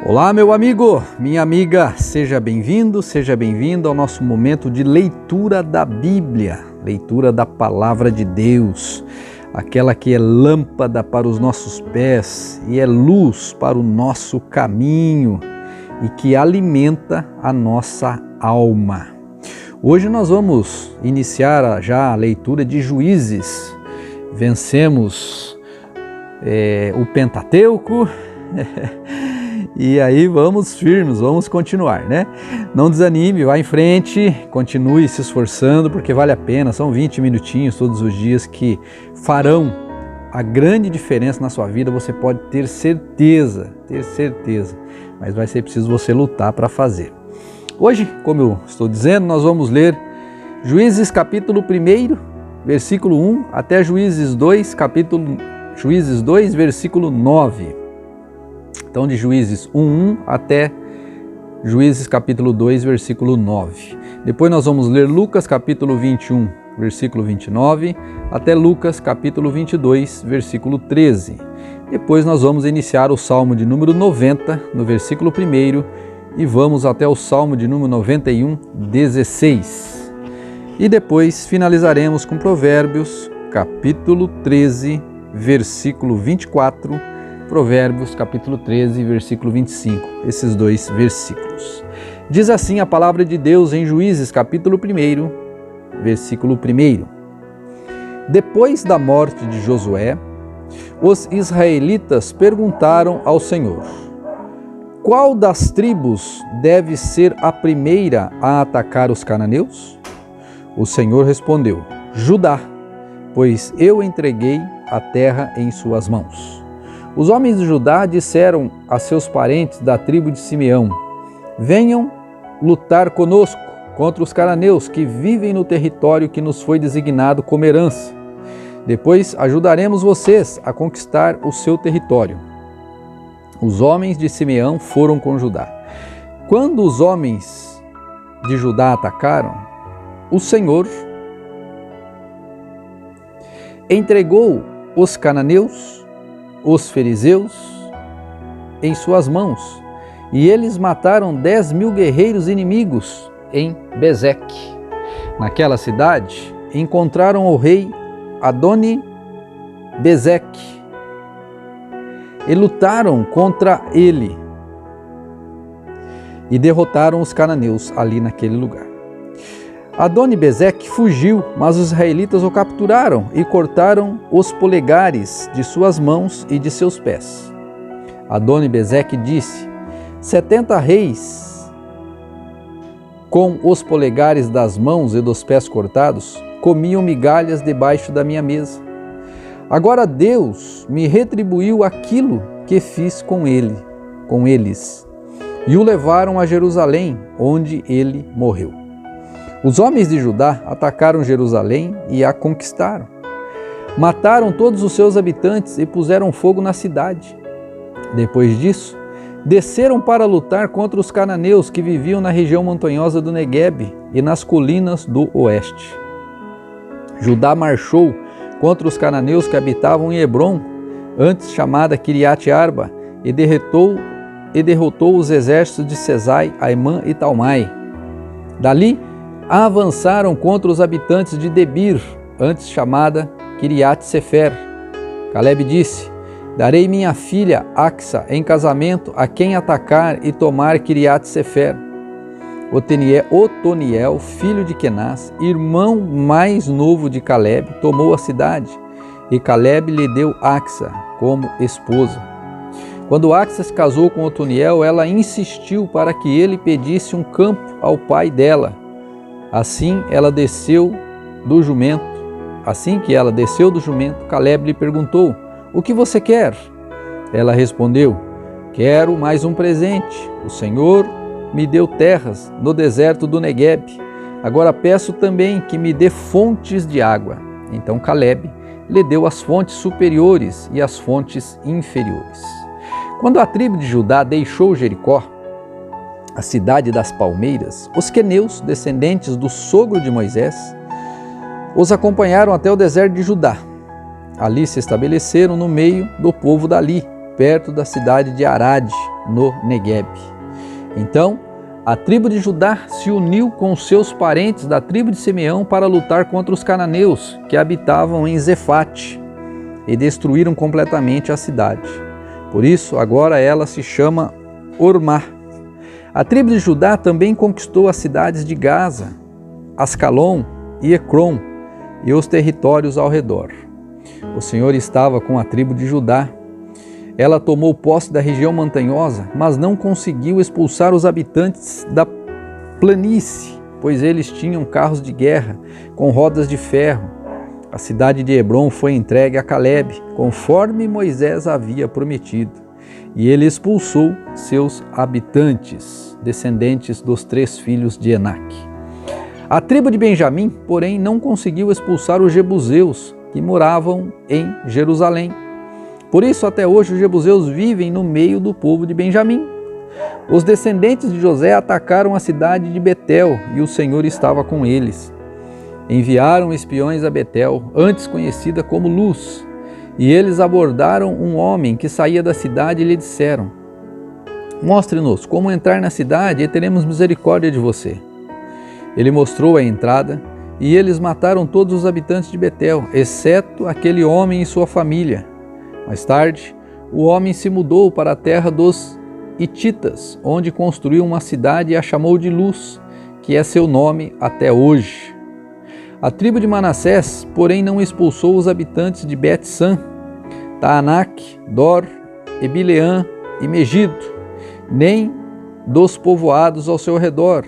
Olá, meu amigo, minha amiga, seja bem-vindo, seja bem-vinda ao nosso momento de leitura da Bíblia, leitura da Palavra de Deus, aquela que é lâmpada para os nossos pés e é luz para o nosso caminho e que alimenta a nossa alma. Hoje nós vamos iniciar já a leitura de Juízes. Vencemos o Pentateuco. E aí vamos firmes, vamos continuar, né? Não desanime, vá em frente, continue se esforçando, porque vale a pena. São 20 minutinhos todos os dias que farão a grande diferença na sua vida, você pode ter certeza, mas vai ser preciso você lutar para fazer. Hoje, como eu estou dizendo, nós vamos ler Juízes capítulo 1, versículo 1, até Juízes 2, versículo 9. Então, de Juízes 1 até Juízes capítulo 2, versículo 9. Depois nós vamos ler Lucas capítulo 21, versículo 29, até Lucas capítulo 22, versículo 13. Depois nós vamos iniciar o Salmo de número 90, no versículo 1, e vamos até o Salmo de número 91, 16. E depois finalizaremos com Provérbios capítulo 13, versículo 24, Provérbios capítulo 13, versículo 25, esses dois versículos. Diz assim a palavra de Deus em Juízes capítulo 1, versículo 1. Depois da morte de Josué, os israelitas perguntaram ao Senhor: qual das tribos deve ser a primeira a atacar os cananeus? O Senhor respondeu: Judá, pois eu entreguei a terra em suas mãos. Os homens de Judá disseram a seus parentes da tribo de Simeão: venham lutar conosco contra os cananeus que vivem no território que nos foi designado como herança. Depois ajudaremos vocês a conquistar o seu território. Os homens de Simeão foram com Judá. Quando os homens de Judá atacaram, o Senhor entregou os cananeus, os fariseus, em suas mãos, e eles mataram 10.000 guerreiros inimigos em Bezeque. Naquela cidade encontraram o rei Adoni-Bezeque e lutaram contra ele e derrotaram os cananeus ali naquele lugar. Adoni-Bezeque fugiu, mas os israelitas o capturaram e cortaram os polegares de suas mãos e de seus pés. Adoni-Bezeque disse: 70 reis com os polegares das mãos e dos pés cortados comiam migalhas debaixo da minha mesa. Agora Deus me retribuiu aquilo que fiz com eles, e o levaram a Jerusalém, onde ele morreu. Os homens de Judá atacaram Jerusalém e a conquistaram. Mataram todos os seus habitantes e puseram fogo na cidade. Depois disso, desceram para lutar contra os cananeus que viviam na região montanhosa do Neguebe e nas colinas do oeste. Judá marchou contra os cananeus que habitavam em Hebrom, antes chamada Kiriat Arba, e derrotou os exércitos de Sesai, Aimã e Talmai. Dali, avançaram contra os habitantes de Debir, antes chamada Kiriat Sefer. Caleb disse: darei minha filha Axa em casamento a quem atacar e tomar Kiriat Sefer. Otoniel, filho de Kenaz, irmão mais novo de Caleb, tomou a cidade, e Caleb lhe deu Axa como esposa. Quando Axa se casou com Otoniel, ela insistiu para que ele pedisse um campo ao pai dela. Assim que ela desceu do jumento, Caleb lhe perguntou: o que você quer? Ela respondeu: quero mais um presente. O Senhor me deu terras no deserto do Neguebe. Agora peço também que me dê fontes de água. Então Caleb lhe deu as fontes superiores e as fontes inferiores. Quando a tribo de Judá deixou Jericó, a cidade das palmeiras, os queneus, descendentes do sogro de Moisés, os acompanharam até o deserto de Judá. Ali se estabeleceram no meio do povo dali, perto da cidade de Arad, no Negueb. Então, a tribo de Judá se uniu com seus parentes da tribo de Simeão para lutar contra os cananeus que habitavam em Zefate e destruíram completamente a cidade. Por isso, agora ela se chama Ormá. A tribo de Judá também conquistou as cidades de Gaza, Ascalon e Ecrom e os territórios ao redor. O Senhor estava com a tribo de Judá. Ela tomou posse da região montanhosa, mas não conseguiu expulsar os habitantes da planície, pois eles tinham carros de guerra com rodas de ferro. A cidade de Hebrom foi entregue a Calebe, conforme Moisés havia prometido, e ele expulsou seus habitantes, descendentes dos 3 filhos de Enaque. A tribo de Benjamim, porém, não conseguiu expulsar os jebuseus que moravam em Jerusalém. Por isso, até hoje, os jebuseus vivem no meio do povo de Benjamim. Os descendentes de José atacaram a cidade de Betel e o Senhor estava com eles. Enviaram espiões a Betel, antes conhecida como Luz, e eles abordaram um homem que saía da cidade e lhe disseram: mostre-nos como entrar na cidade e teremos misericórdia de você. Ele mostrou a entrada e eles mataram todos os habitantes de Betel, exceto aquele homem e sua família. Mais tarde, o homem se mudou para a terra dos Hititas, onde construiu uma cidade e a chamou de Luz, que é seu nome até hoje. A tribo de Manassés, porém, não expulsou os habitantes de Bet-San, Taanac, Dor, Ebileã e Megido, nem dos povoados ao seu redor,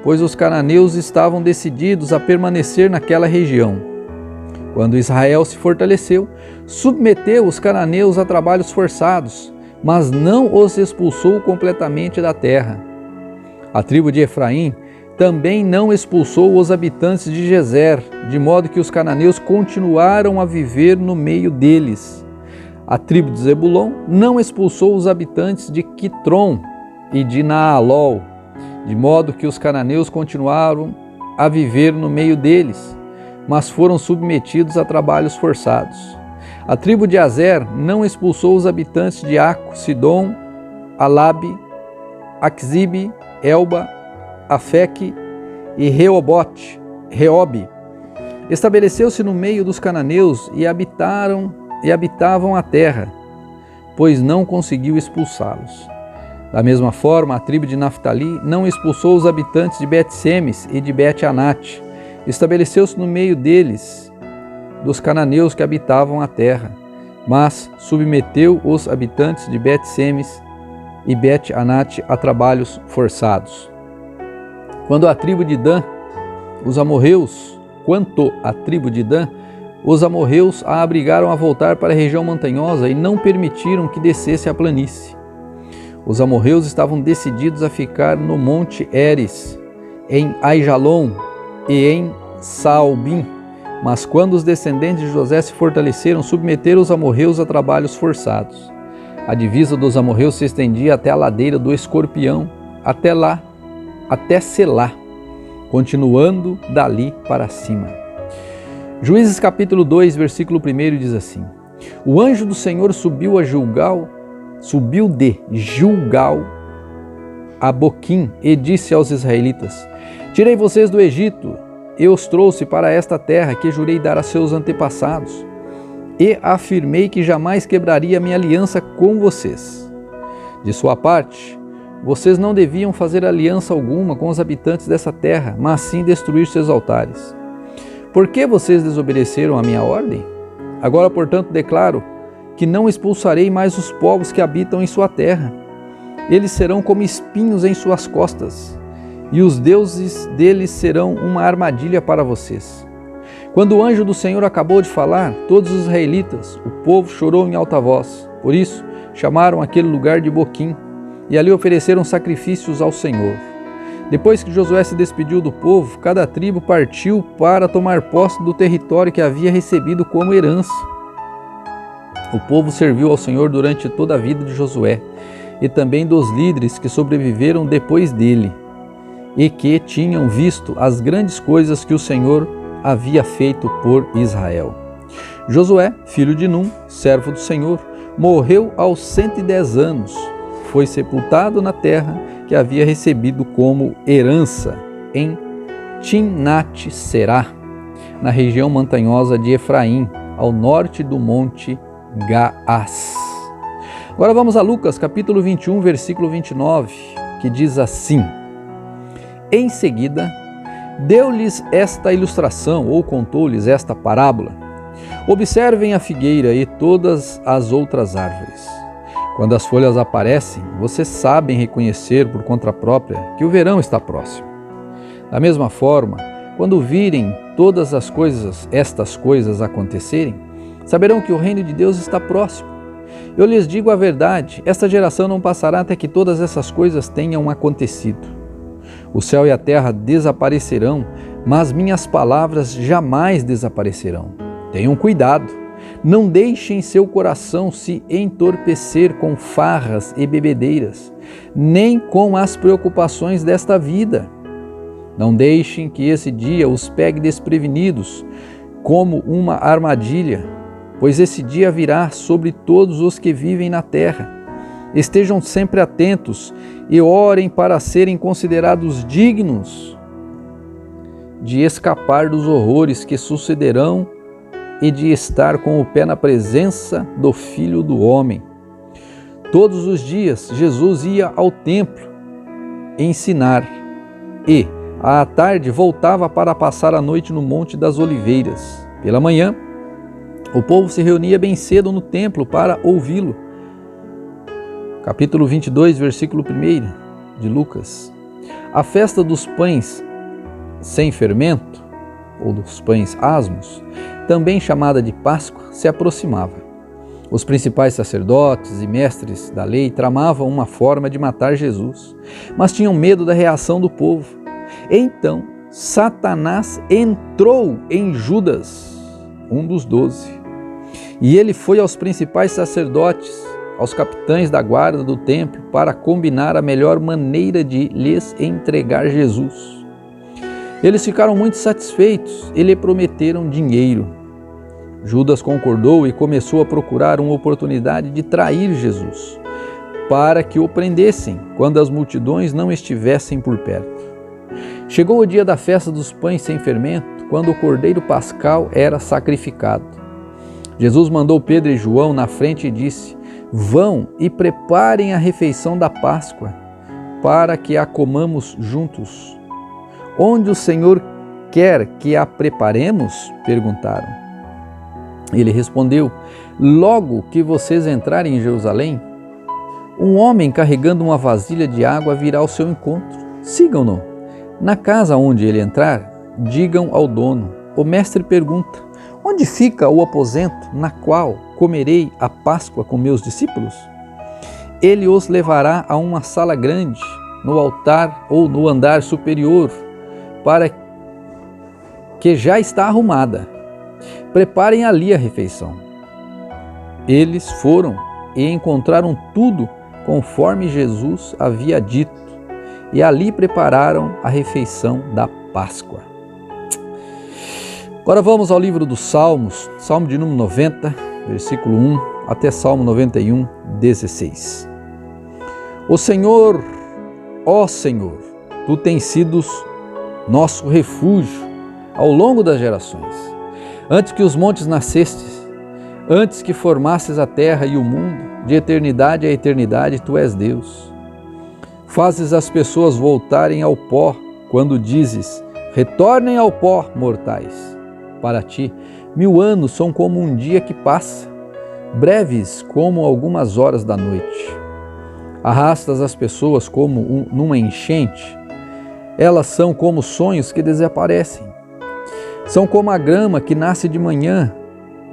pois os cananeus estavam decididos a permanecer naquela região. Quando Israel se fortaleceu, submeteu os cananeus a trabalhos forçados, mas não os expulsou completamente da terra. A tribo de Efraim também não expulsou os habitantes de Gezer, de modo que os cananeus continuaram a viver no meio deles. A tribo de Zebulon não expulsou os habitantes de Quitrom e de Naalol, de modo que os cananeus continuaram a viver no meio deles, mas foram submetidos a trabalhos forçados. A tribo de Azer não expulsou os habitantes de Aco, Sidom, Alabe, Axibe, Elba, Afeque e Reobote, Reobe. Estabeleceu-se no meio dos cananeus e habitavam a terra, pois não conseguiu expulsá-los. Da mesma forma, a tribo de Naftali não expulsou os habitantes de Bet-Semes e de Bet-Anate. Estabeleceu-se no meio deles, dos cananeus que habitavam a terra, mas submeteu os habitantes de Bet-Semes e Bet-Anate a trabalhos forçados. Quanto à tribo de Dan, os amorreus a obrigaram a voltar para a região montanhosa e não permitiram que descesse a planície. Os amorreus estavam decididos a ficar no monte Eres, em Aijalon e em Saalbim, mas quando os descendentes de José se fortaleceram, submeteram os amorreus a trabalhos forçados. A divisa dos amorreus se estendia até a ladeira do Escorpião, até Selá, continuando dali para cima. Juízes capítulo 2, versículo 1 diz assim: o anjo do Senhor subiu de Gilgal a Boquim e disse aos israelitas: tirei vocês do Egito e os trouxe para esta terra que jurei dar a seus antepassados, e afirmei que jamais quebraria minha aliança com vocês. De sua parte, vocês não deviam fazer aliança alguma com os habitantes dessa terra, mas sim destruir seus altares. Por que vocês desobedeceram a minha ordem? Agora, portanto, declaro que não expulsarei mais os povos que habitam em sua terra. Eles serão como espinhos em suas costas, e os deuses deles serão uma armadilha para vocês. Quando o anjo do Senhor acabou de falar, todos os israelitas, o povo chorou em alta voz. Por isso, chamaram aquele lugar de Boquim, e ali ofereceram sacrifícios ao Senhor. Depois que Josué se despediu do povo, cada tribo partiu para tomar posse do território que havia recebido como herança. O povo serviu ao Senhor durante toda a vida de Josué, e também dos líderes que sobreviveram depois dele, e que tinham visto as grandes coisas que o Senhor havia feito por Israel. Josué, filho de Num, servo do Senhor, morreu aos 110 anos. Foi sepultado na terra que havia recebido como herança, em Timnat-Será, na região montanhosa de Efraim, ao norte do monte Gaás. Agora vamos a Lucas, capítulo 21, versículo 29, que diz assim: Em seguida, deu-lhes esta ilustração, ou contou-lhes esta parábola. Observem a figueira e todas as outras árvores. Quando as folhas aparecem, vocês sabem reconhecer por conta própria que o verão está próximo. Da mesma forma, quando virem todas estas coisas acontecerem, saberão que o reino de Deus está próximo. Eu lhes digo a verdade, esta geração não passará até que todas essas coisas tenham acontecido. O céu e a terra desaparecerão, mas minhas palavras jamais desaparecerão. Tenham cuidado, não deixem seu coração se entorpecer com farras e bebedeiras, nem com as preocupações desta vida. Não deixem que esse dia os pegue desprevenidos como uma armadilha, pois esse dia virá sobre todos os que vivem na terra. Estejam sempre atentos e orem para serem considerados dignos de escapar dos horrores que sucederão e de estar com o pé na presença do Filho do Homem. Todos os dias Jesus ia ao templo ensinar e, à tarde, voltava para passar a noite no Monte das Oliveiras. Pela manhã, o povo se reunia bem cedo no templo para ouvi-lo. Capítulo 22, versículo 1 de Lucas. A festa dos pães sem fermento, ou dos pães asmos, também chamada de Páscoa, se aproximava. Os principais sacerdotes e mestres da lei tramavam uma forma de matar Jesus, mas tinham medo da reação do povo. Então, Satanás entrou em Judas, um dos 12, e ele foi aos principais sacerdotes, aos capitães da guarda do templo, para combinar a melhor maneira de lhes entregar Jesus. Eles ficaram muito satisfeitos e lhe prometeram dinheiro. Judas concordou e começou a procurar uma oportunidade de trair Jesus, para que o prendessem quando as multidões não estivessem por perto. Chegou o dia da festa dos pães sem fermento, quando o cordeiro pascal era sacrificado. Jesus mandou Pedro e João na frente e disse: Vão e preparem a refeição da Páscoa, para que a comamos juntos. Onde o Senhor quer que a preparemos? Perguntaram. Ele respondeu: Logo que vocês entrarem em Jerusalém, um homem carregando uma vasilha de água virá ao seu encontro. Sigam-no. Na casa onde ele entrar, digam ao dono: O mestre pergunta: Onde fica o aposento na qual comerei a Páscoa com meus discípulos? Ele os levará a uma sala grande, no altar ou no andar superior, para que já está arrumada. Preparem ali a refeição. Eles foram e encontraram tudo conforme Jesus havia dito, e ali prepararam a refeição da Páscoa. Agora vamos ao livro dos Salmos, Salmo de número 90, versículo 1 até Salmo 91, 16. O Senhor, ó Senhor, Tu tens sido nosso refúgio ao longo das gerações. Antes que os montes nascestes, antes que formasses a terra e o mundo, de eternidade a eternidade, Tu és Deus. Fazes as pessoas voltarem ao pó, quando dizes: retornem ao pó, mortais. Para Ti, 1000 anos são como um dia que passa, breves como algumas horas da noite. Arrastas as pessoas como numa enchente, elas são como sonhos que desaparecem. São como a grama que nasce de manhã,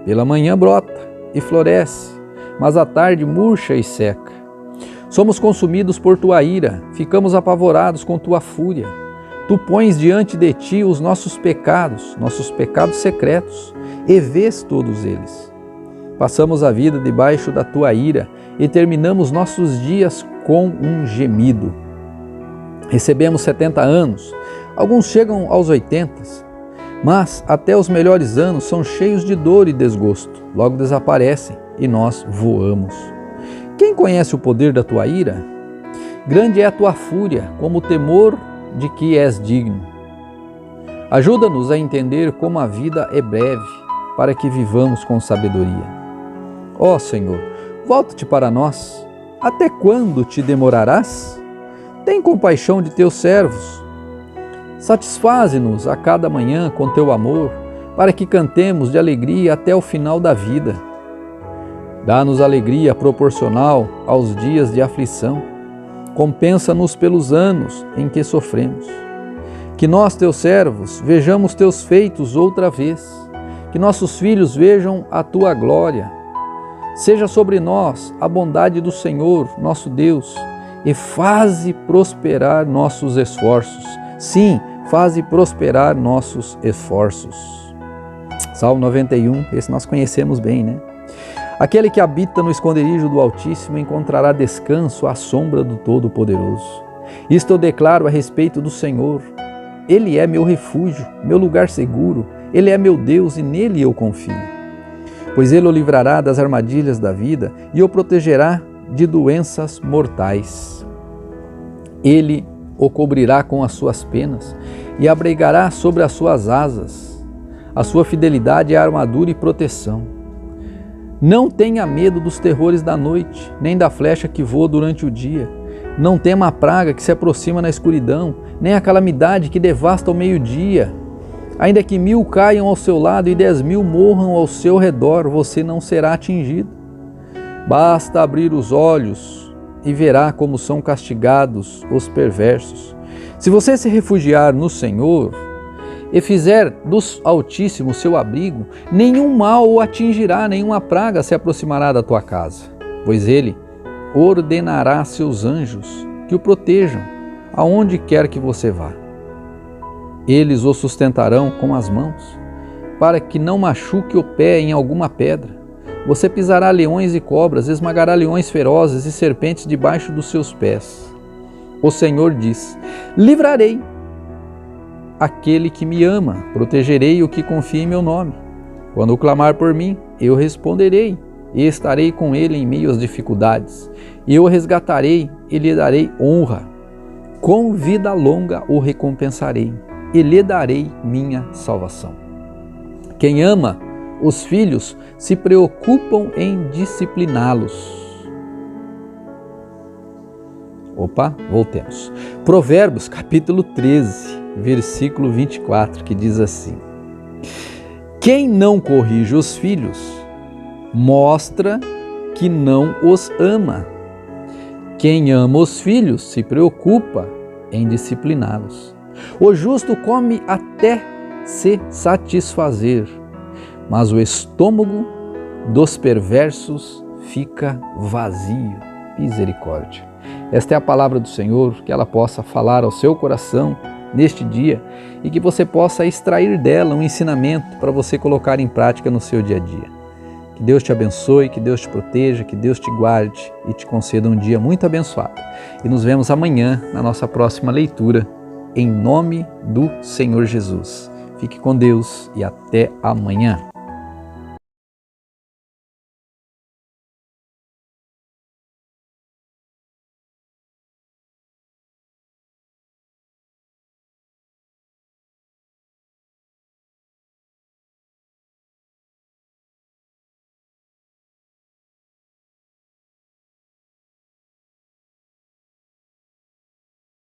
pela manhã brota e floresce, mas à tarde murcha e seca. Somos consumidos por Tua ira, ficamos apavorados com Tua fúria. Tu pões diante de Ti os nossos pecados secretos, e vês todos eles. Passamos a vida debaixo da Tua ira e terminamos nossos dias com um gemido. Recebemos 70 anos, alguns chegam aos 80, mas até os melhores anos são cheios de dor e desgosto, logo desaparecem, e nós voamos. Quem conhece o poder da tua ira? Grande é a tua fúria, como o temor de que és digno. Ajuda-nos a entender como a vida é breve, para que vivamos com sabedoria. Ó Senhor, volta-te para nós. Até quando te demorarás? Tem compaixão de teus servos. Satisfaze-nos a cada manhã com teu amor, para que cantemos de alegria até o final da vida. Dá-nos alegria proporcional aos dias de aflição. Compensa-nos pelos anos em que sofremos. Que nós, teus servos, vejamos teus feitos outra vez. Que nossos filhos vejam a tua glória. Seja sobre nós a bondade do Senhor, nosso Deus, e faze prosperar nossos esforços. Sim, faze prosperar nossos esforços. Salmo 91, esse nós conhecemos bem, né? Aquele que habita no esconderijo do Altíssimo encontrará descanso à sombra do Todo-Poderoso. Isto eu declaro a respeito do Senhor. Ele é meu refúgio, meu lugar seguro. Ele é meu Deus e nele eu confio. Pois ele o livrará das armadilhas da vida e o protegerá de doenças mortais. Ele o cobrirá com as suas penas e abrigará sobre as suas asas. A sua fidelidade é armadura e proteção. Não tenha medo dos terrores da noite, nem da flecha que voa durante o dia. Não tema a praga que se aproxima na escuridão, nem a calamidade que devasta ao meio-dia. Ainda que 1000 caiam ao seu lado e 10.000 morram ao seu redor, você não será atingido. Basta abrir os olhos e verá como são castigados os perversos. Se você se refugiar no Senhor e fizer do Altíssimo seu abrigo, nenhum mal o atingirá, nenhuma praga se aproximará da tua casa, pois ele ordenará seus anjos que o protejam aonde quer que você vá. Eles o sustentarão com as mãos, para que não machuque o pé em alguma pedra. Você pisará leões e cobras, esmagará leões ferozes e serpentes debaixo dos seus pés. O Senhor diz: livrarei aquele que me ama, protegerei o que confia em meu nome. Quando clamar por mim, eu responderei e estarei com ele em meio às dificuldades. Eu o resgatarei e lhe darei honra. Com vida longa o recompensarei e lhe darei minha salvação. Quem ama os filhos se preocupam em discipliná-los. Voltemos. Provérbios capítulo 13, versículo 24, que diz assim: quem não corrige os filhos, mostra que não os ama. Quem ama os filhos se preocupa em discipliná-los. O justo come até se satisfazer, mas o estômago dos perversos fica vazio. Misericórdia. Esta é a palavra do Senhor, que ela possa falar ao seu coração neste dia e que você possa extrair dela um ensinamento para você colocar em prática no seu dia a dia. Que Deus te abençoe, que Deus te proteja, que Deus te guarde e te conceda um dia muito abençoado. E nos vemos amanhã na nossa próxima leitura, em nome do Senhor Jesus. Fique com Deus e até amanhã.